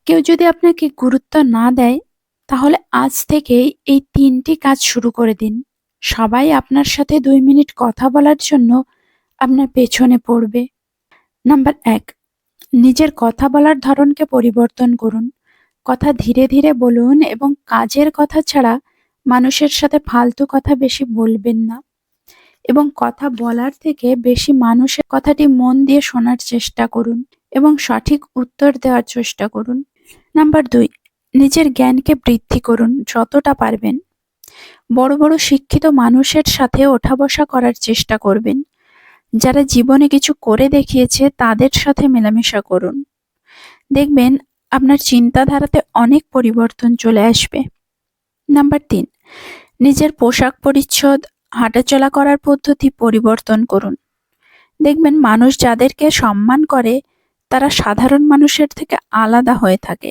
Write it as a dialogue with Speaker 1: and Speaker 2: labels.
Speaker 1: কেউ যদি আপনাকে গুরুত্ব না দেয়, তাহলে আজ থেকেই এই ৩টি কাজ শুরু করে দিন। সবাই আপনার সাথে ২ মিনিট কথা বলার জন্য আপনার পেছনে পড়বে। নাম্বার ১, নিজের কথা বলার ধরনকে পরিবর্তন করুন। কথা ধীরে ধীরে বলুন এবং কাজের কথা ছাড়া মানুষের সাথে ফালতু কথা বেশি বলবেন না। এবং কথা বলার থেকে বেশি মানুষের কথাটি মন দিয়ে শোনার চেষ্টা করুন এবং সঠিক উত্তর দেওয়ার চেষ্টা করুন। নাম্বার ২, নিজের জ্ঞানকে বৃদ্ধি করুন যতটা পারবেন। বড় বড় শিক্ষিত মানুষের সাথে ওঠা বসা করার চেষ্টা করবেন। যারা জীবনে কিছু করে দেখিয়েছে তাদের সাথে মেলামেশা করুন। দেখবেন আপনার চিন্তাধারাতে অনেক পরিবর্তন চলে আসবে। নাম্বার ৩, নিজের পোশাক পরিচ্ছদ, হাঁটাচলা করার পদ্ধতি পরিবর্তন করুন। দেখবেন মানুষ যাদেরকে সম্মান করে তারা সাধারণ মানুষের থেকে আলাদা হয়ে থাকে।